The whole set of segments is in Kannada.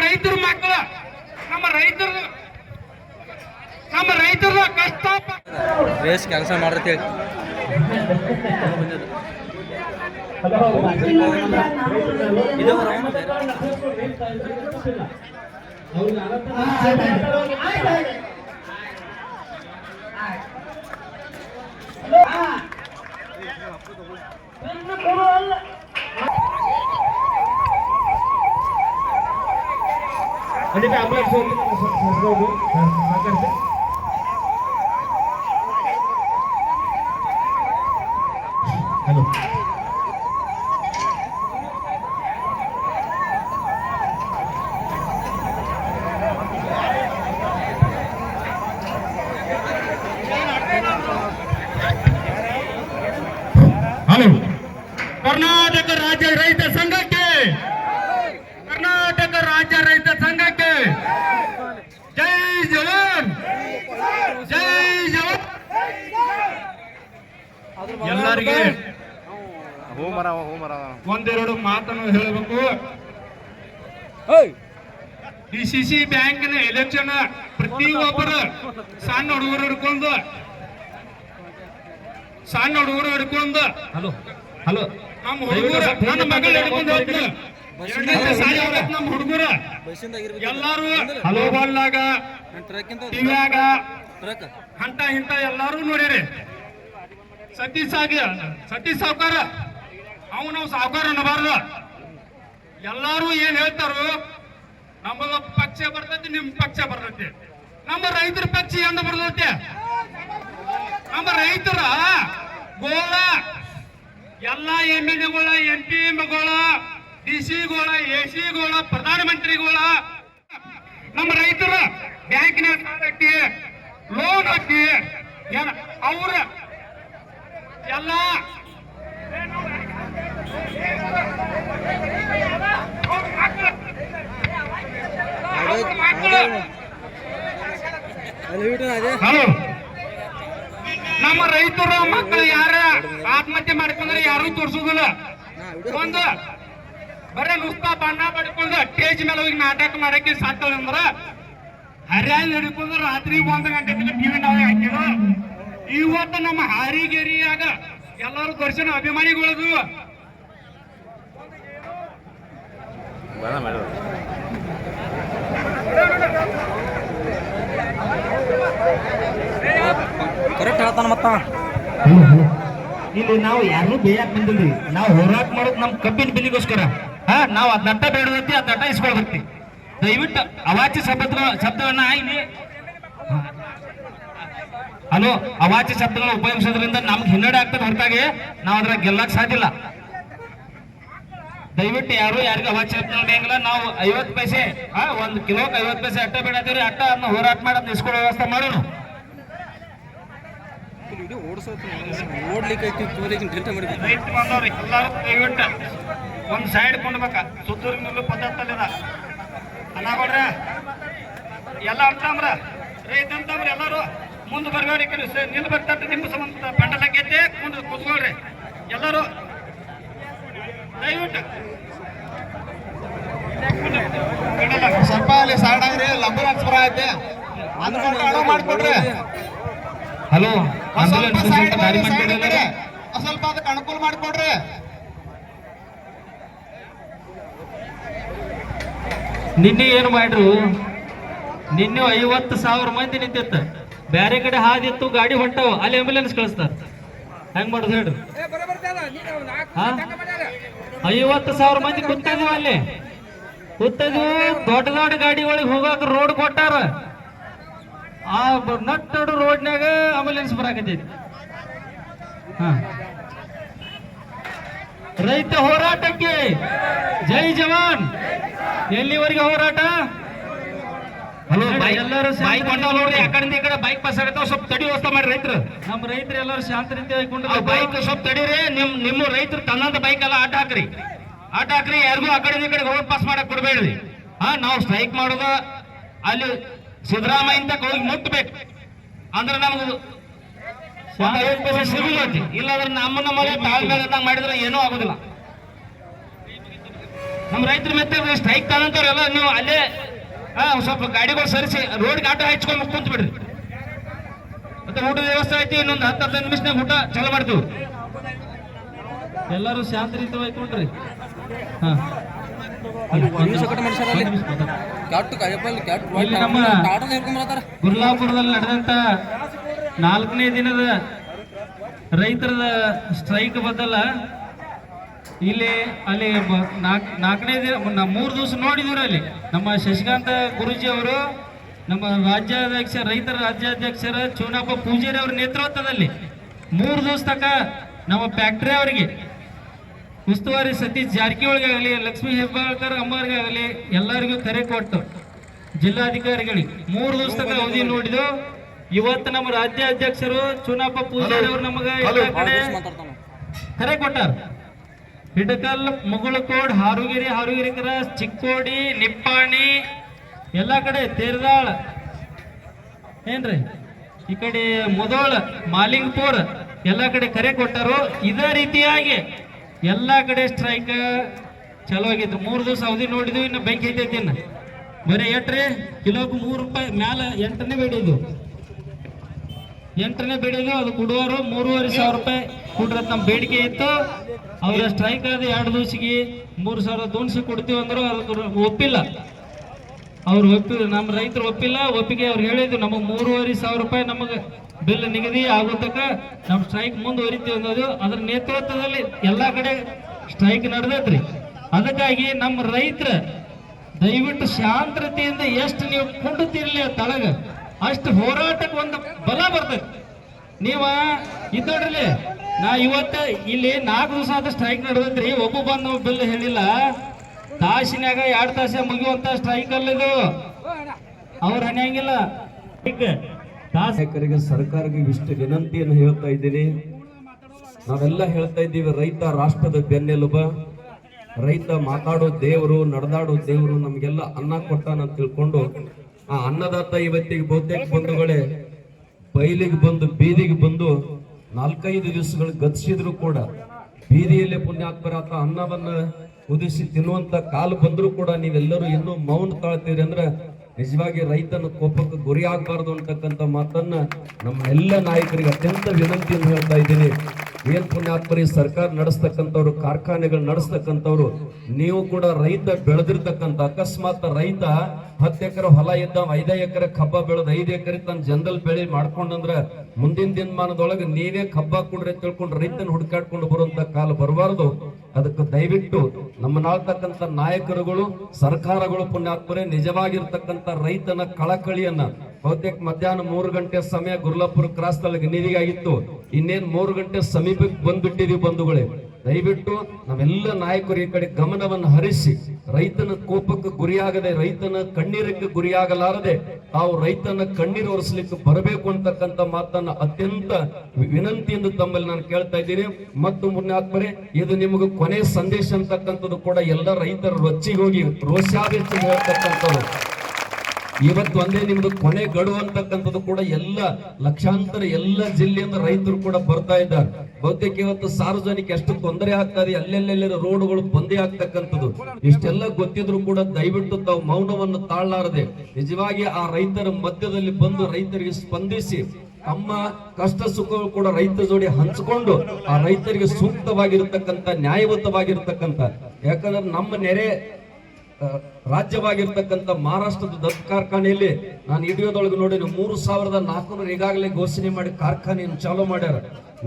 ರೈತರ ಮಕ್ಕಳು, ನಮ್ಮ ರೈತರ ಕಷ್ಟ ರೇಸ್ ಕೆಲಸ ಮಾಡ್ರಿ. ಕರ್ನಾಟಕ ರಾಜ್ಯ ರೈತ ಸಂಘಕ್ಕೆ, ಕರ್ನಾಟಕ ರಾಜ್ಯ ರೈತ ಸಂಘಕ್ಕೆ ಜೈ ಜವಾನ್, ಜೈ ಜವಾನ್. ಎಲ್ಲರಿಗೆ ಒಂದೆರಡು ಮಾತನ್ನು ಹೇಳಬೇಕು. ಡಿಸಿಸಿ ಬ್ಯಾಂಕಿನ ಎಲೆಕ್ಷನ್ ಪ್ರತಿಯೊಬ್ಬರು ಸಣ್ಣ ಹುಡುಗರು ಹಿಡ್ಕೊಂಡು ಹಲೋ ನಮ್ಮ ಹುಡುಗರು, ನನ್ನ ಮಗಳು ಹಿಡ್ಕೊಂಡು ಹೋಗ್ತಾರೆ. ನಮ್ಮ ಹುಡುಗರ ಎಲ್ಲಾರು ಹಲೋಬಾಲ್ನಾಗ ಟಿವಿಯಾಗ ಹಂತ ಹಿಂತ ಎಲ್ಲಾರು ನೋಡಿರಿ. ಸತೀಶ್ ಸಾವ್ಕಾರ ನಾವು ಸಾವ್ಕಾರ ಅನ್ನಬಾರ್ದು. ಎಲ್ಲಾರು ಏನ್ ಹೇಳ್ತಾರೋ ನಮ್ಮದ ಪಕ್ಷ ಬರ್ತೈತಿ, ನಿಮ್ ಪಕ್ಷ ಬರ್ತೈತಿ. ನಮ್ಮ ರೈತರ ಪಕ್ಷ ಎಂದ ಬರ್ತೈತಿ. ನಮ್ಮ ರೈತರ ಗೋಳ ಎಲ್ಲ MLA ಗಳ, MP ಗಳ, DC ಗಳ, AC ಗಳ, ಪ್ರಧಾನಮಂತ್ರಿಗಳ ನಮ್ಮ ರೈತರ ಬ್ಯಾಂಕಿನ ಸಾಲಕ್ಕೆ ಲೋನ್ ಹಾಕಿ ಅವ್ರ ಎಲ್ಲ ಹಲೋ, ನಮ್ಮ ರೈತರ ಮಕ್ಕಳು ಯಾರ ಆತ್ಮಹತ್ಯೆ ಮಾಡ್ಕೊಂಡ್ರೆ ಯಾರು ತೋರ್ಸುದಿಲ್ಲ. ಒಂದು ಬರೇ ನುಸ್ತಾ ಬಣ್ಣ ಪಡ್ಕೊಂಡು ಸ್ಟೇಜ್ ಮೇಲೆ ಹೋಗಿ ನಾಟಕ ಮಾಡಕ್ಕೆ ಸಾಧ್ಯ ಅಂದ್ರ ಹರ್ಯಾಣ ಹಿಡ್ಕೊಂಡು ರಾತ್ರಿ 1 ಗಂಟೆ ಟಿವಿ ನಾವೇ ಹಾಕಿದ್ರು. ಇವತ್ತು ನಮ್ಮ ಹಾರಿಗೇರಿಯಾಗ ಎಲ್ಲರೂ ದರ್ಶನ ಅಭಿಮಾನಿಗಳದು. ಕರೆಕ್ಟ್ ಹೇಳ್ತಾನ ಮತ್ತ. ಇಲ್ಲಿ ನಾವು ಯಾರು ಬೇಯಕ್ ಬಂದಿಲ್ರಿ, ನಾವು ಹೋರಾಟ ಮಾಡೋದು ನಮ್ ಕಬ್ಬಿನ ಬಿಲ್ಲಿಗೋಸ್ಕರ. ನಾವು ಅದ್ ನಟ್ಟ ಬೇಡದೈತಿ, ಅದ್ ನಟ್ಟ ಇಸ್ಕೊಳ್ಬೇಕು. ದಯವಿಟ್ಟು ಅವಾಚ್ಯ ಶಬ್ದವನ್ನ ಇಲ್ಲಿ ಹಲೋ ಅವಾಚ್ಯ ಶಬ್ದಗಳನ್ನ ಉಪಯೋಗಿಸೋದ್ರಿಂದ ನಮ್ಗೆ ಹಿನ್ನಡೆ ಆಗ್ತದೆ ಹೊರತಾಗಿ ನಾವು ಅದ್ರಾಗ ಗೆಲ್ಲಕ್ ಸಾಧ್ಯ ಇಲ್ಲ. ದಯವಿಟ್ಟು ಯಾರು ಯಾರಿಗೂ ಅವಾಚ್ಯ ಶಬ್ದ ನೋಡಿಯಂಗಿಲ್ಲ. ನಾವು 50 ಪೈಸೆ 1 ಕಿಲೋಕ್ಕೆ 50 ಪೈಸೆ ಅಟ್ಟ ಬೇಡತೀವ್ರಿ. ಅಟ್ಟ ಅದನ್ನ ಹೋರಾಟ ಮಾಡೋದು ಇಸ್ಕೊಳ್ಳೋ ವ್ಯವಸ್ಥೆ ಮಾಡೋಣ. ಓಡ್ಲಿಕ್ಕೆ ಎಲ್ಲಾರು ದಯವಿಟ್ಟು ಒಂದ್ ಸೈಡ್ ಕೊಂಡ್ಬೇಕ. ಸುತ್ತೂರಿನಲ್ಲೂ ಪದ್ಧತಿ ಅನಾಗೋಡ್ರ ಎಲ್ಲ ಅಂತಂದ್ರ ರೈತ ಅಂತಂದ್ರ ಎಲ್ಲಾರು ಮುಂದೆ ಬರ್ಬೇಡಿ. ನಿಲ್ ಬರ್ತಾರೆ ನಿಮ್ಮ ಸಂಬಂಧ ಪೆಂಡಲ್ ಹಾಕೈತೆ ಮುಂದೆ ಕೂತ್ಕೊಳ್ರಿ ಎಲ್ಲಾರು ದಯವಿಟ್ಟು. ಸ್ವಲ್ಪ ಅಲ್ಲಿ ಸೈಡ್ ಆಗ್ರಿ, ಲಂಬರ್ ಪುರ ಐತೆ ಮಾಡ್ಕೊಡ್ರಿ. ಹಲೋ, ಸ್ವಲ್ಪ ಅದಕ್ಕೆ ಅನುಕೂಲ ಮಾಡ್ಕೊಡ್ರಿ. ನಿನ್ನೆ ಏನು ಮಾಡ್ರು, ನಿನ್ನೆ 50,000 ಮಂದಿ ನಿಂತಿತ್ತ. ಬೇರೆ ಕಡೆ ಹಾದಿತ್ತು, ಗಾಡಿ ಹೊಂಟವು, ಅಲ್ಲಿ ಆಂಬ್ಯುಲೆನ್ಸ್ ಕಳಿಸ್ತಾರ. ಹೆಂಗ್ ಮಾಡುದು ಹೇಳ್ರಿ? 50,000 ಮಂದಿ ಕೂತಿದ್ವಿ, ಅಲ್ಲಿ ಕೂತಿದ್ವಿ. ದೊಡ್ಡ ದೊಡ್ಡ ಗಾಡಿ ಒಳಗೆ ಹೋಗಾಕ ರೋಡ್ ಕೊಟ್ಟಾರ. ಆ ನಟ್ಟಡು ರೋಡ್ನಾಗ ಆಂಬ್ಯುಲೆನ್ಸ್ ಬರಾಕತೈತಿ. ರೈತ ಹೋರಾಟಕ್ಕೆ ಜೈ ಜವಾನ್. ಎಲ್ಲಿವರೆಗೆ ಹೋರಾಟ? ಹಲೋ, ಎಲ್ಲರೂ ಬೈಕ್ ಕೊಂಡವ್ ನೋಡ್ರಿ. ಆ ಕಡೆಯಿಂದ ಈ ಕಡೆ ಬೈಕ್ ಪಾಸ್ ಆಗತ್ತಾವ. ಸ್ವಲ್ಪ ತಡಿ ವ್ಯವಸ್ಥೆ ಮಾಡಿ ರೈತರು. ನಮ್ಮ ರೈತರು ಎಲ್ಲರೂ ಶಾಂತ ರೀತಿ ಬೈಕ್ ಸ್ವಲ್ಪ ತಡೀರಿ. ನಿಮ್ಮ ರೈತರು ತನ್ನಂತ ಬೈಕ್ ಎಲ್ಲ ಆಟ ಹಾಕ್ರಿ. ಯಾರಿಗೂ ಆ ಕಡೆ ಈ ಕಡೆ ರೋಡ್ ಪಾಸ್ ಮಾಡಕ್ ಕೊಡ್ಬೇಡ್ರಿ. ನಾವು ಸ್ಟ್ರೈಕ್ ಮಾಡೋದ ಅಲ್ಲಿ ಸಿದ್ದರಾಮಯ್ಯ ಅಂತ ಹೋಗಿ ಮುಟ್ಬೇಕು ಅಂದ್ರೆ ನಮ್ಗೆ 50% ಸಿಗುತ್ತೈತಿ. ಇಲ್ಲಾಂದ್ರೆ ನಮ್ಮನ್ನ ಮೇಲೆ ತಾಳ್ಮೆ ಮಾಡಿದ್ರೆ ಏನೂ ಆಗೋದಿಲ್ಲ. ನಮ್ಮ ರೈತರ ಮೆತ್ತ ಸ್ಟ್ರೈಕ್ ತಗೊಂತವ್ರೆಲ್ಲ ನೀವು ಅಲ್ಲೇ ಸ್ವಲ್ಪ ಗಾಡಿಗಳು ಸರಿಸಿ ರೋಡ್ ಆಟೋ ಹಚ್ಕೊಂಡು ಕುಂತ ಬಿಡ್ರಿ. ಮತ್ತೆ ಊಟದ ವ್ಯವಸ್ಥೆ ಐತಿ, ಇನ್ನೊಂದು 10-15 ನಿಮಿಷನಾಗ ಊಟ ಚಾಲು ಮಾಡ್ತೀವಿ. ಎಲ್ಲರೂ ಶಾಂತರಿತವಾಗಿ ಕೊಡ್ರಿ. ಹಾ ಇಲ್ಲಿ ನಮ್ಮ ಗುರ್ಲಾಪುರದಲ್ಲಿ ನಡೆದಂತ 4ನೇ ದಿನದ ರೈತರ ಸ್ಟ್ರೈಕ್ ಬದಲ ಇಲ್ಲಿ ಅಲ್ಲಿ 4ನೇ ದಿನ 3 ದಿವಸ ನೋಡಿದಿರ ಅಲ್ಲಿ ನಮ್ಮ ಶಶಿಕಾಂತ ಗುರೂಜಿ ಅವರು, ನಮ್ಮ ರಾಜ್ಯಾಧ್ಯಕ್ಷ ರೈತರ ರಾಜ್ಯಾಧ್ಯಕ್ಷರ ಚೂನಪ್ಪ ಪೂಜಾರಿ ಅವರ ನೇತೃತ್ವದಲ್ಲಿ 3 ದಿವಸ ತನಕ ನಮ್ಮ ಫ್ಯಾಕ್ಟರಿ ಅವರಿಗೆ ಉಸ್ತುವಾರಿ ಸತೀಶ್ ಜಾರಕಿಹೊಳಿಗಾಗಲಿ, ಲಕ್ಷ್ಮೀ ಹೆಬ್ಬಾಳ್ಕರ್ ಅಮ್ಮರಿಗಾಗಲಿ ಎಲ್ಲರಿಗೂ ಕರೆ ಕೊಟ್ಟು ಜಿಲ್ಲಾಧಿಕಾರಿಗಳಿಗೆ 3 ದಿವಸ ತನಕ ಅವಧಿ ನೋಡಿದ್ದು. ಇವತ್ತು ನಮ್ಮ ರಾಜ್ಯಾಧ್ಯಕ್ಷರು ಚುನಪ್ಪ ಪೂಜಾರಿ ಅವರು ನಮಗೆ ಎಲ್ಲ ಕಡೆ ಕರೆ ಕೊಟ್ಟಾರ. ಹಿಡಕಲ್, ಮುಗುಳಕೋಡ್, ಹಾರುಗಿರಿ ಕ್ರಾಸ್, ಚಿಕ್ಕೋಡಿ, ನಿಪ್ಪಾಣಿ ಎಲ್ಲ ಕಡೆ ತೇರದಾಳ ಏನ್ರಿ ಈ ಕಡೆ ಮುದೋಳ, ಮಾಲಿಂಗಪುರ್ ಎಲ್ಲ ಕಡೆ ಕರೆ ಕೊಟ್ಟರು. ಇದೇ ರೀತಿಯಾಗಿ ಎಲ್ಲ ಕಡೆ ಸ್ಟ್ರೈಕ್ ಚಾಲೂ ಆಗಿತ್ತು. 3 ದಿವಸ ಅವಧಿ ನೋಡಿದ್ವಿ. ಇನ್ನು ಬೆಂಕಿ ಐತೈತಿ. ಇನ್ನು ಬರೀ ಎಟ್ರಿ ಕಿಲೋಕ್ಕೆ 3 ರೂಪಾಯಿ ಮ್ಯಾಲ 8ನೇ ಬೇಡಿದ್ದು ಅದು ಕೊಡುವರು 3,500 ರೂಪಾಯಿ ಕೊಡ್ರತ್ ನಮ್ಮ ಬೇಡಿಕೆ ಇತ್ತು. ಅವರ ಸ್ಟ್ರೈಕ್ ಆದ 2 ದಿವಸಿಗೆ 3,000 ದೋನ್ಸಿ ಕೊಡ್ತೀವಿ ಅಂದ್ರು ಅದಕ್ಕೆ ಒಪ್ಪಿಲ್ಲ. ಅವ್ರು ಒಪ್ಪಿಲ್ಲ, ನಮ್ಮ ರೈತರು ಒಪ್ಪಿಲ್ಲ. ಒಪ್ಪಿಗೆ ಅವ್ರು ಹೇಳಿದ್ರು ನಮಗೆ 3,500 ರೂಪಾಯಿ ನಮಗೆ ಬಿಲ್ ನಿಗದಿ ಆಗೋತಕ್ಕ ನಮ್ಮ ಸ್ಟ್ರೈಕ್ ಮುಂದುವರಿತೀವಿ ಅನ್ನೋದು. ಅದರ ನೇತೃತ್ವದಲ್ಲಿ ಎಲ್ಲ ಕಡೆ ಸ್ಟ್ರೈಕ್ ನಡೆದೈತ್ರಿ. ಅದಕ್ಕಾಗಿ ನಮ್ಮ ರೈತರ ದಯವಿಟ್ಟು ಶಾಂತತೆಯಿಂದ ಎಷ್ಟು ನೀವು ಕುಂಡುತ್ತಿರಲಿ ತಳಗ ಅಷ್ಟು ಹೋರಾಟಕ್ಕೆ ಒಂದು ಬಲ ಬರ್ತೈತಿ. ನೀವ ಇದ್ದೋಡ್ರಲ್ಲಿ ನಾ ಇವತ್ತು ಇಲ್ಲಿ 4 ದಿವಸ ಆದ ಸ್ಟ್ರೈಕ್ ನಡೆದೈತ್ರಿ. ಒಬ್ಬ ಬಂದು ಬಿಲ್ ಹೇಳಿಲ್ಲ. ತಾಸಿನಾಗ 2 ತಾಸ ಮುಗಿಯುವಂತ ಸ್ಟ್ರೈಕ್ ಅಲ್ಲಿದು. ಅವ್ರು ಹಣಿಯಂಗಿಲ್ಲ. ನಾಯಕರಿಗೆ ಸರ್ಕಾರಕ್ಕೆ ಇಷ್ಟು ವಿನಂತಿಯನ್ನು ಹೇಳ್ತಾ ಇದ್ದೀನಿ. ನಾವೆಲ್ಲ ಹೇಳ್ತಾ ಇದ್ದೀವಿ, ರೈತ ರಾಷ್ಟ್ರದ ಬೆನ್ನೆಲುಬ, ರೈತ ಮಾತಾಡೋ ದೇವರು, ನಡೆದಾಡೋ ದೇವರು, ನಮ್ಗೆಲ್ಲ ಅನ್ನ ಕೊಟ್ಟಾನ ತಿಳ್ಕೊಂಡು ಆ ಅನ್ನದಾತ ಇವತ್ತಿಗೆ ಬಹುತೇಕ ಬಂಧುಗಳೇ ಬಯಲಿಗೆ ಬಂದು ಬೀದಿಗೆ ಬಂದು 4-5 ದಿವಸಗಳು ಗತಿಸಿದ್ರು ಕೂಡ ಬೀದಿಯಲ್ಲೇ ಪುಣ್ಯಾತ್ಮರ ಆತ ಅನ್ನವನ್ನ ಕುದಿಸಿ ತಿನ್ನುವಂತ ಕಾಲ ಬಂದ್ರು ಕೂಡ ನೀವೆಲ್ಲರೂ ಇನ್ನೂ ಮೌನ ತಾಳ್ತೀರಿ ಅಂದ್ರೆ ನಿಜವಾಗಿ ರೈತನ ಕೋಪಕ್ಕೆ ಗುರಿ ಆಗಬಾರ್ದು ಅಂತಕ್ಕಂಥ ಮಾತನ್ನ ನಮ್ಮ ಎಲ್ಲ ನಾಯಕರಿಗೆ ಅತ್ಯಂತ ವಿನಂತಿಯನ್ನು ಹೇಳ್ತಾ ಇದ್ದೀನಿ. ಏನ್ ಪುಣ್ಯಾತ್ಮರಿ ಸರ್ಕಾರ ನಡೆಸ್ತಕ್ಕಂಥವ್ರು, ಕಾರ್ಖಾನೆಗಳು ನಡೆಸ್ತಕ್ಕಂಥವ್ರು, ನೀವು ಕೂಡ ರೈತ ಬೆಳೆದಿರ್ತಕ್ಕಂಥ ಅಕಸ್ಮಾತ್ ರೈತ 10 ಎಕರೆ ಹೊಲ ಇದ್ದ 5 ಎಕರೆ ಕಬ್ಬ ಬೆಳೆದ 5 ಎಕರೆ ತನ್ನ ಜನರಲ್ ಬೆಳೆ ಮಾಡ್ಕೊಂಡಂದ್ರ ಮುಂದಿನ ದಿನಮಾನದೊಳಗೆ ನೀವೇ ಕಬ್ಬ ಕೊಡ್ರಿ ತಿಳ್ಕೊಂಡು ರೈತನ ಹುಡುಕಾಡ್ಕೊಂಡು ಬರುವಂತ ಕಾಲ ಬರಬಾರ್ದು. ಅದಕ್ಕೆ ದಯವಿಟ್ಟು ನಮ್ಮ ನಾಳ್ತಕ್ಕಂಥ ನಾಯಕರುಗಳು, ಸರ್ಕಾರಗಳು ಪುಣ್ಯಾತ್ಮರೇ ನಿಜವಾಗಿರ್ತಕ್ಕಂಥ ರೈತನ ಕಳಕಳಿಯನ್ನ ಬಹುತೇಕ ಮಧ್ಯಾಹ್ನ 3 ಗಂಟೆ ಸಮಯ ಗುರ್ಲಾಪುರ ಕ್ರಾಸ್ ತಳಗೆ ನೀರಿಗಾಗಿತ್ತು. ಇನ್ನೇನ್ 3 ಗಂಟೆ ಸಮೀಪಕ್ಕೆ ಬಂದ್ಬಿಟ್ಟಿದೀವಿ ಬಂಧುಗಳೇ. ದಯವಿಟ್ಟು ನಾವೆಲ್ಲ ನಾಯಕರು ಈ ಕಡೆ ಗಮನವನ್ನು ಹರಿಸಿ ರೈತನ ಕೋಪಕ್ಕೆ ಗುರಿಯಾಗದೆ, ರೈತನ ಕಣ್ಣೀರಕ್ಕೆ ಗುರಿಯಾಗಲಾರದೆ ತಾವು ರೈತನ ಕಣ್ಣೀರು ಒರೆಸಲಿಕ್ಕೆ ಬರಬೇಕು ಅಂತಕ್ಕಂಥ ಮಾತನ್ನ ಅತ್ಯಂತ ವಿನಂತಿಯಿಂದ ತಮ್ಮಲ್ಲಿ ನಾನು ಕೇಳ್ತಾ ಇದ್ದೀನಿ. ಮತ್ತು ಮುನ್ನಾತ್ಮರೇ, ಇದು ನಿಮಗೆ ಕೊನೆ ಸಂದೇಶ ಅಂತಕ್ಕಂಥದ್ದು ಕೂಡ ಎಲ್ಲ ರೈತರ ರೊಚ್ಚಿಗೆ ಹೋಗಿ ರೋಷಾವೇಶ ಹೇಳ್ತಕ್ಕಂಥದ್ದು. ಇವತ್ತು ಒಂದೇ ನಿಮ್ದು ಕೊನೆ ಗಡುವು ಅಂತಕ್ಕಂಥದ್ದು ಕೂಡ ಎಲ್ಲ ಲಕ್ಷಾಂತರ ಎಲ್ಲ ಜಿಲ್ಲೆಯಿಂದ ರೈತರು ಕೂಡ ಬರ್ತಾ ಇದ್ದಾರೆ. ಬಹುತೇಕ ಇವತ್ತು ಸಾರ್ವಜನಿಕ ಎಷ್ಟು ತೊಂದರೆ ಆಗ್ತದೆ, ಅಲ್ಲೆಲ್ಲೆಲ್ಲ ರೋಡ್ಗಳು ಬಂದೇ ಆಗ್ತಕ್ಕಂಥದ್ದು. ಇಷ್ಟೆಲ್ಲ ಗೊತ್ತಿದ್ರು ಕೂಡ ದಯವಿಟ್ಟು ತಾವು ಮೌನವನ್ನು ತಾಳಲಾರದೆ ನಿಜವಾಗಿ ಆ ರೈತರ ಮಧ್ಯದಲ್ಲಿ ಬಂದು ರೈತರಿಗೆ ಸ್ಪಂದಿಸಿ ತಮ್ಮ ಕಷ್ಟ ಸುಖಗಳು ಕೂಡ ರೈತರ ಜೋಡಿ ಹಂಚಿಕೊಂಡು ಆ ರೈತರಿಗೆ ಸೂಕ್ತವಾಗಿರ್ತಕ್ಕಂಥ, ನ್ಯಾಯಯುತವಾಗಿರ್ತಕ್ಕಂಥ, ಯಾಕಂದ್ರೆ ನಮ್ಮ ನೆರೆ ರಾಜ್ಯವಾಗಿರ್ತಕ್ಕಂಥ ಮಹಾರಾಷ್ಟ್ರದ ದತ್ತ ಕಾರ್ಖಾನೆಯಲ್ಲಿ ನಾನು ವಿಡಿಯೋದೊಳಗೆ ನೋಡಿ 3,400 ಈಗಾಗಲೇ ಘೋಷಣೆ ಮಾಡಿ ಕಾರ್ಖಾನೆಯನ್ನು ಚಾಲೂ ಮಾಡ್ಯಾರ.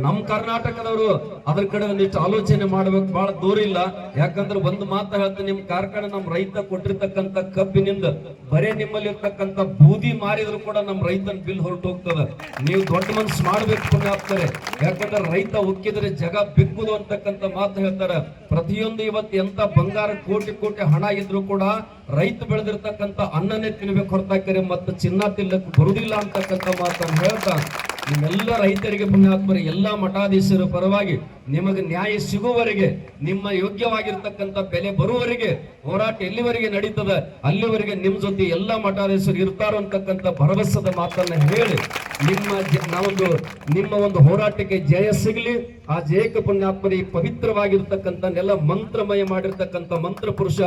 ನಮ್ಮ ಕರ್ನಾಟಕದವರು ಅದ್ರ ಕಡೆ ಒಂದಿಷ್ಟು ಆಲೋಚನೆ ಮಾಡ್ಬೇಕು, ಬಹಳ ದೂರ ಇಲ್ಲ. ಯಾಕಂದ್ರೆ ಒಂದು ಮಾತು ಹೇಳ್ತೀನಿ, ನಿಮ್ ಕಾರ್ಖಾನೆ ನಮ್ ರೈತ ಕೊಟ್ಟಿರ್ತಕ್ಕಂಥ ಕಬ್ಬಿನಿಂದ ಬರೇ ನಿಮ್ಮಲ್ಲಿ ಇರ್ತಕ್ಕಂಥ ಬೂದಿ ಮಾರಿದ್ರು ಕೂಡ ನಮ್ ರೈತನ ಬಿಲ್ ಹೊರಟು ಹೋಗ್ತದ. ನೀವು ದೊಡ್ಡ ಮನ್ಸು ಮಾಡ್ಬೇಕು ಪುಣ್ಯಾತ್ಮರೇ. ಯಾಕಂದ್ರೆ ರೈತ ಉಕ್ಕಿದ್ರೆ ಜಗ ಬಿಕ್ಕುದು ಅಂತಕ್ಕಂಥ ಮಾತು ಹೇಳ್ತಾರೆ. ಪ್ರತಿಯೊಂದು ಇವತ್ತು ಎಂತ ಬಂಗಾರ ಕೋಟಿ ಕೋಟಿ ಹಣ ಇದ್ರು ಕೂಡ ರೈತ ಬೆಳೆದಿರ್ತಕ್ಕಂಥ ಅನ್ನನೇ ತಿನ್ಬೇಕು ಹೊರತಾಕರೆ ಮತ್ತು ಚಿನ್ನ ತಿನ್ನಕ್ಕೆ ಬರುದಿಲ್ಲ ಅಂತಕ್ಕಂಥ ಮಾತನ್ನು ಹೇಳ್ತಾ ನಿಮ್ಮೆಲ್ಲ ರೈತರಿಗೆ ಪುಣ್ಯಾತ್ಮರಿ ಎಲ್ಲ ಮಠಾಧೀಶರ ಪರವಾಗಿ ನಿಮಗೆ ನ್ಯಾಯ ಸಿಗುವವರೆಗೆ, ನಿಮ್ಮ ಯೋಗ್ಯವಾಗಿರ್ತಕ್ಕಂಥ ಬೆಲೆ ಬರುವವರೆಗೆ ಹೋರಾಟ ಎಲ್ಲಿವರೆಗೆ ನಡೀತದ ಅಲ್ಲಿವರೆಗೆ ನಿಮ್ ಜೊತೆ ಎಲ್ಲ ಮಠಾಧೀಶರು ಇರ್ತಾರೋ ಅಂತಕ್ಕಂಥ ಭರವಸದ ಮಾತನ್ನ ಹೇಳಿ ನಿಮ್ಮ ಒಂದು ಹೋರಾಟಕ್ಕೆ ಜಯ ಸಿಗಲಿ. ಆ ಜೇಕ ಪುಣ್ಯಾತ್ಮರಿ ಪವಿತ್ರವಾಗಿರ್ತಕ್ಕಂಥ ನೆಲ ಮಂತ್ರಮಯ ಮಾಡಿರ್ತಕ್ಕಂಥ ಮಂತ್ರ ಪುರುಷ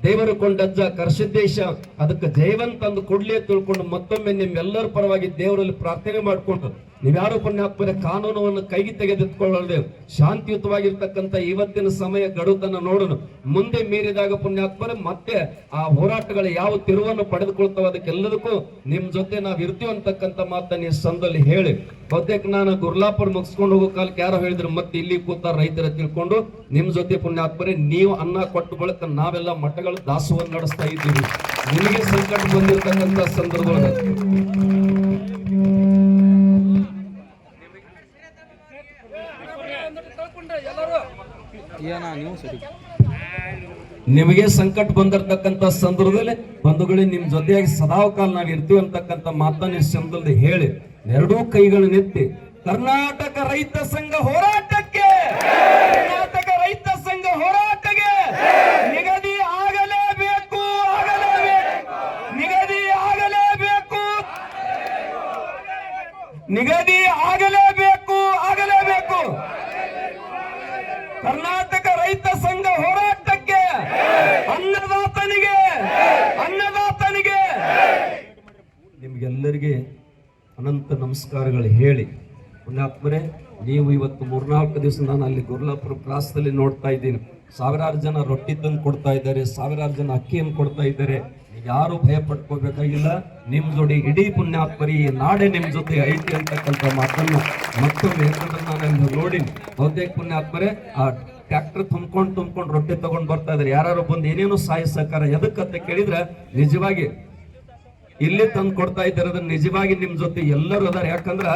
ದೇವರು ಕೊಂಡಜ್ಜ ಕರ್ಷದೇಶ ಅದಕ್ಕೆ ಜಯವಂತ ಅಂದು ಕೊಡ್ಲಿ ತಿಳ್ಕೊಂಡು ಮತ್ತೊಮ್ಮೆ ನಿಮ್ಮೆಲ್ಲರ ಪರವಾಗಿ ದೇವರಲ್ಲಿ ಪ್ರಾರ್ಥನೆ ಮಾಡಿಕೊಂಡು ನೀವ್ಯಾರು ಪುಣ್ಯಾತ್ಮರ ಕಾನೂನನ್ನು ಕೈಗೆ ತೆಗೆದಿಟ್ಕೊಳ್ಳದೆ ಶಾಂತಿಯುತವಾಗಿರ್ತಕ್ಕಂಥ ಇವತ್ತಿನ ಸಮಯ ಗಡುತನ್ನ ನೋಡೋಣ. ಮುಂದೆ ಮೀರಿದಾಗ ಪುಣ್ಯಾತ್ಮರ ಮತ್ತೆ ಆ ಹೋರಾಟಗಳು ಯಾವ ತಿರುವನ್ನು ಪಡೆದುಕೊಳ್ತಾವ ಅದಕ್ಕೆಲ್ಲದಕ್ಕೂ ನಿಮ್ ಜೊತೆ ನಾವ್ ಇರ್ತೀವಿ ಅಂತಕ್ಕಂಥ ಮಾತನ್ನ ಈ ಸಂದರ್ಭದಲ್ಲಿ ಹೇಳಿ ಬಹುತೇಕ ನಾನು ಗುರ್ಲಾಪುರ ಮುಗಿಸ್ಕೊಂಡು ಹೋಗೋ ಕಾಲಕ್ಕೆ ಯಾರೋ ಹೇಳಿದ್ರು ಮತ್ತೆ ಇಲ್ಲಿ ಕೂತ ರೈತರ ತಿಳ್ಕೊಂಡು ನಿಮ್ ಜೊತೆ ಪುಣ್ಯಾತ್ಮರೇ ನೀವು ಅನ್ನ ಕೊಟ್ಟು ಬಳಕ ನಾವೆಲ್ಲ ಮಠಗಳ ದಾಸವನ್ನು ನಡೆಸ್ತಾ ಇದ್ದೀವಿ. ನಿಮಗೆ ಸಂಕಟ ಬಂದಿರತಕ್ಕಂಥ ಸಂದರ್ಭದಲ್ಲಿ ನಿಮಗೆ ಸಂಕಟ ಬಂದಿರತಕ್ಕಂಥ ಸಂದರ್ಭದಲ್ಲಿ ಬಂಧುಗಳೇ ನಿಮ್ ಜೊತೆಯಾಗಿ ಸದಾಕಾಲ ನಾವ್ ಇರ್ತೀವಿ ಅಂತಕ್ಕಂಥ ಮಾತನ್ನ ಈ ಸಂದರ್ಭದಲ್ಲಿ ಹೇಳಿ ಎರಡೂ ಕೈಗಳನ್ನೆತ್ತಿ ಕರ್ನಾಟಕ ರೈತ ಸಂಘ ಹೋರಾಟಕ್ಕೆ, ಕರ್ನಾಟಕ ರೈತ ಸಂಘ ಹೋರಾಟಕ್ಕೆ ನಿಗದಿ ಆಗಲೇಬೇಕು, ನಿಗದಿ ಆಗಲೇಬೇಕು, ನಿಗದಿ ಆಗಲೇಬೇಕು, ಕರ್ನಾಟಕ ರೈತ ಸಂಘ ಹೋರಾಟಕ್ಕೆ, ಅನ್ನದಾತನಿಗೆ ನಿಮ್ಗೆಲ್ಲರಿಗೆ ಅನಂತ ನಮಸ್ಕಾರಗಳು ಹೇಳಿ ಪುಣ್ಯಾತ್ಮರೇ ನೀವು ಇವತ್ತು 3-4 ದಿವಸ ನಾನು ಅಲ್ಲಿ ಗುರ್ಲಾಪುರ ಕ್ರಾಸ್ದಲ್ಲಿ ನೋಡ್ತಾ ಇದ್ದೀನಿ. ಸಾವಿರಾರು ಜನ ರೊಟ್ಟಿ ತಂದು ಕೊಡ್ತಾ ಇದ್ದಾರೆ, ಸಾವಿರಾರು ಜನ ಅಕ್ಕಿಯನ್ನು ಕೊಡ್ತಾ ಇದ್ದಾರೆ. ಯಾರು ಭಯ ಪಡ್ಕೋಬೇಕಾಗಿಲ್ಲ. ನಿಮ್ ಜೋಡಿ ಇಡೀ ಪುಣ್ಯಾತ್ಮರಿ ನಾಡೆ ನಿಮ್ ಜೊತೆ ಐತಿ ಅಂತಕ್ಕಂಥ ಮಾತನ್ನು ಮತ್ತೊಮ್ಮೆ ನಾನು ನೋಡಿ ಬಹುತೇಕ ಪುಣ್ಯಾತ್ಮರೇ ಆ ಟ್ರ್ಯಾಕ್ಟರ್ ತುಂಬ್ಕೊಂಡು ರೊಟ್ಟಿ ತಗೊಂಡ್ ಬರ್ತಾ ಇದ್ದಾರೆ. ಯಾರು ಬಂದು ಏನೇನು ಸಹಾಯ ಸಹಕಾರ ಎದಕ್ಕಂತ ಕೇಳಿದ್ರೆ ನಿಜವಾಗಿ ಇಲ್ಲಿ ತಂದು ಕೊಡ್ತಾ ಇದ್ದಾರೆ. ಅದನ್ನ ನಿಜವಾಗಿ ನಿಮ್ ಜೊತೆ ಎಲ್ಲರೂ ಅದಾರ. ಯಾಕಂದ್ರ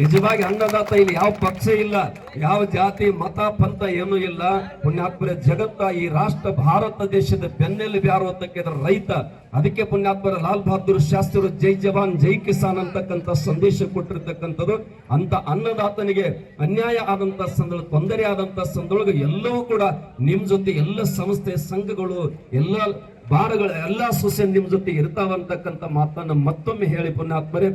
ನಿಜವಾಗಿ ಅನ್ನದಾತ ಇಲ್ಲಿ ಯಾವ ಪಕ್ಷ ಇಲ್ಲ, ಯಾವ ಜಾತಿ ಮತ ಪಂಥ ಏನೂ ಇಲ್ಲ. ಪುಣ್ಯಾತ್ಮರ ಜಗತ್ತ ಈ ರಾಷ್ಟ್ರ ಭಾರತ ದೇಶದ ಬೆನ್ನೆಲುಬು ಯಾರು ಅಂತಕ್ಕೆ ರೈತ. ಅದಕ್ಕೆ ಪುಣ್ಯಾತ್ಮರ ಲಾಲ್ ಬಹದ್ದೂರ್ ಶಾಸ್ತ್ರಿ ಜೈ ಜವಾನ್ ಜೈ ಕಿಸಾನ್ ಅಂತಕ್ಕಂಥ ಸಂದೇಶ ಕೊಟ್ಟಿರ್ತಕ್ಕಂಥದ್ದು. ಅಂತ ಅನ್ನದಾತನಿಗೆ ಅನ್ಯಾಯ ಆದಂತ ಸಂದರ್ಭ, ತೊಂದರೆ ಆದಂತ ಸಂದರ್ಭ ಎಲ್ಲವೂ ಕೂಡ ನಿಮ್ ಜೊತೆ ಎಲ್ಲ ಸಂಸ್ಥೆ ಸಂಘಗಳು ಎಲ್ಲ ಬಾರಗಳ ಎಲ್ಲಾ ಸೊಸೈಟಿ ನಿಮ್ ಜೊತೆ ಇರ್ತಾವಂತಕ್ಕಂಥ ಮಾತನ್ನ ಮತ್ತೊಮ್ಮೆ ಹೇಳಿ ಪುಣ್ಯಾತ್ಮರೇ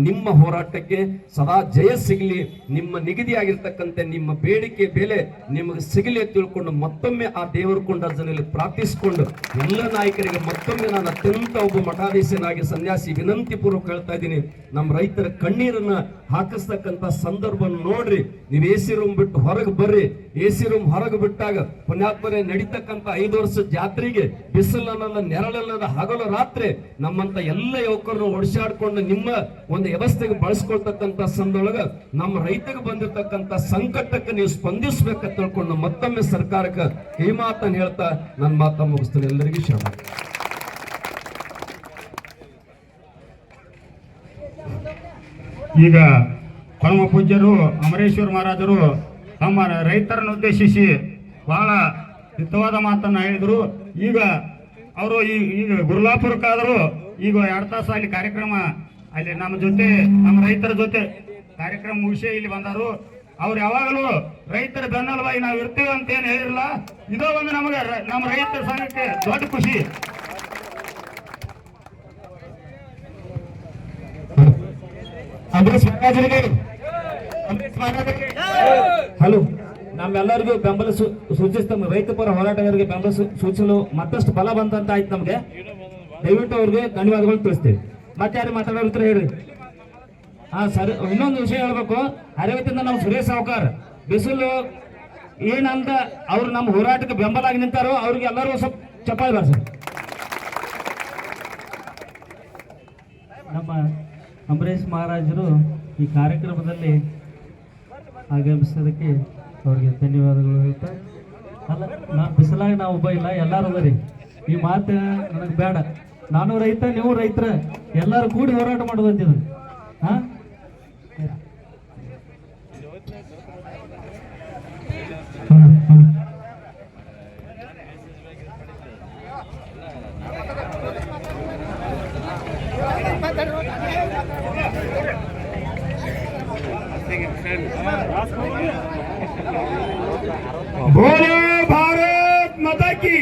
ನಿಮ್ಮ ಹೋರಾಟಕ್ಕೆ ಸದಾ ಜಯ ಸಿಗಲಿ, ನಿಮ್ಮ ನಿಗದಿಯಾಗಿರ್ತಕ್ಕಂಥ ನಿಮ್ಮ ಬೇಡಿಕೆ ಬೆಲೆ ನಿಮಗೆ ಸಿಗಲಿ ತಿಳ್ಕೊಂಡು ಮತ್ತೊಮ್ಮೆ ಆ ದೇವರು ಕೊಂಡಜ್ಜನಲ್ಲಿ ಪ್ರಾರ್ಥಿಸಿಕೊಂಡು ಎಲ್ಲ ನಾಯಕರಿಗೆ ಮತ್ತೊಮ್ಮೆ ನಾನು ಅತ್ಯಂತ ಒಬ್ಬ ಮಠಾಧೀಶನಾಗಿ ಸನ್ಯಾಸಿ ವಿನಂತಿ ಪೂರ್ವಕ ಹೇಳ್ತಾ ಇದ್ದೀನಿ. ನಮ್ಮ ರೈತರ ಕಣ್ಣೀರನ್ನ ಹಾಕಿಸ್ತಕ್ಕಂಥ ಸಂದರ್ಭ ನೋಡ್ರಿ. ನೀವು ಎಸಿ ರೂಮ್ ಬಿಟ್ಟು ಹೊರಗೆ ಬರ್ರಿ. ಎಸಿ ರೂಮ್ ಹೊರಗೆ ಬಿಟ್ಟಾಗ ಪುಣ್ಯಾತ್ಮರೇ ನಡೀತಕ್ಕಂಥ 5 ವರ್ಷ ಜಾತ್ರೆಗೆ ಬಿಸಿಲನ್ನಲ್ಲ ನೆರಳಲ್ಲದ ಹಗಲು ರಾತ್ರಿ ನಮ್ಮಂತ ಎಲ್ಲ ಯುವಕರನ್ನು ಓಡಿಸಾಡ್ಕೊಂಡು ನಿಮ್ಮ ಒಂದು ವ್ಯವಸ್ಥೆಗೆ ಬಳಸ್ಕೊಳ್ತಕ್ಕಂಥ ಸಂದೊಳಗ ನಮ್ಮ ರೈತಗೆ ಬಂದಿರತಕ್ಕಂಥ ಸಂಕಟಕ್ಕೆ ನೀವು ಸ್ಪಂದಿಸ್ಬೇಕಂತ ತಿಳ್ಕೊಂಡು ಮತ್ತೊಮ್ಮೆ ಸರ್ಕಾರಕ್ಕೆ ಈ ಮಾತನ್ನು ಹೇಳ್ತಾ ನನ್ನ ಮಾತನ್ನು ಮುಗಿಸ್ತೇನೆ. ಎಲ್ಲರಿಗೂ ಶ್ರಮ. ಈಗ ಪರಮ ಪೂಜ್ಯರು ಅಮರೇಶ್ವರ ಮಹಾರಾಜರು ತಮ್ಮ ರೈತರನ್ನು ಉದ್ದೇಶಿಸಿ ಬಹಳ ಹಿತವಾದ ಮಾತನ್ನ ಹೇಳಿದ್ರು. ಈಗ ಅವರು ಈಗ ಗುರ್ಲಾಪುರಕ್ಕಾದರೂ ಈಗ 2 ತಾಸು ಅಲ್ಲಿ ಕಾರ್ಯಕ್ರಮ ಅಲ್ಲಿ ನಮ್ಮ ಜೊತೆ ನಮ್ಮ ರೈತರ ಜೊತೆ ಕಾರ್ಯಕ್ರಮ ಮುಗಿಸಿ ಇಲ್ಲಿ ಬಂದರು. ಅವ್ರು ಯಾವಾಗಲೂ ರೈತರ ಬೆನ್ನೆಲುಬಾಗಿ ನಾವು ಇರ್ತೀವಿ ಅಂತ ಏನು ಹೇಳಿರಲ್ಲ. ಇದೋ ಒಂದು ನಮಗೆ ನಮ್ಮ ರೈತರ ಸಂಘಕ್ಕೆ ದೊಡ್ಡ ಖುಷಿ. ಹಲೋ, ನಮ್ಮೆಲ್ಲರಿಗೂ ಬೆಂಬಲ ಸೂಚಿಸ್ತ ರೈತ ಪರ ಹೋರಾಟಗಾರರಿಗೆ ಬೆಂಬಲ ಸೂಚಿಸಲು ಮತ್ತಷ್ಟು ಬಲ ಬಂದಂತ ಆಯ್ತು ನಮ್ಗೆ. ದಯವಿಟ್ಟು ಅವ್ರಿಗೆ ಧನ್ಯವಾದಗಳು ತಿಳಿಸ್ತೇವೆ. ಮತ್ತೆ ಯಾರು ಮಾತಾಡೋದ್ರ ಹೇಳ್ರಿ. ಸರಿ, ಇನ್ನೊಂದು ವಿಷಯ ಹೇಳ್ಬೇಕು. ಹರಿವತ್ತಿಂದ ನಾವು ಸುರೇಶ್ ಸಾವ್ಕಾರ್ ಬಿಸಿಲು ಏನಂದ ಅವ್ರು ನಮ್ಮ ಹೋರಾಟಕ್ಕೆ ಬೆಂಬಲ ಆಗಿ ನಿಂತಾರೋ ಅವ್ರಿಗೆ ಎಲ್ಲರೂ ಸ್ವಲ್ಪ ಚಪ್ಪಾಳೆ ಬಾರಿಸಿ. ನಮ್ಮ ಅಂಬರೀಶ್ ಮಹಾರಾಜರು ಈ ಕಾರ್ಯಕ್ರಮದಲ್ಲಿ ಆಗಮಿಸೋದಕ್ಕೆ ಅವ್ರಿಗೆ ಧನ್ಯವಾದಗಳು ಹೇಳ್ತಾ. ಅಲ್ಲ, ಬಿಸಿಲಾಗಿ ನಾವು ಒಬ್ಬ ಇಲ್ಲ, ಎಲ್ಲರೂ ಬರೀ ಈ ಮಾತು ನನಗೆ ಬೇಡ. ನಾನು ರೈತ, ನೀವು ರೈತರ, ಎಲ್ಲರೂ ಕೂಡಿ ಹೋರಾಟ ಮಾಡೋದಂತಿದ್ರು. बोलो भारत माता की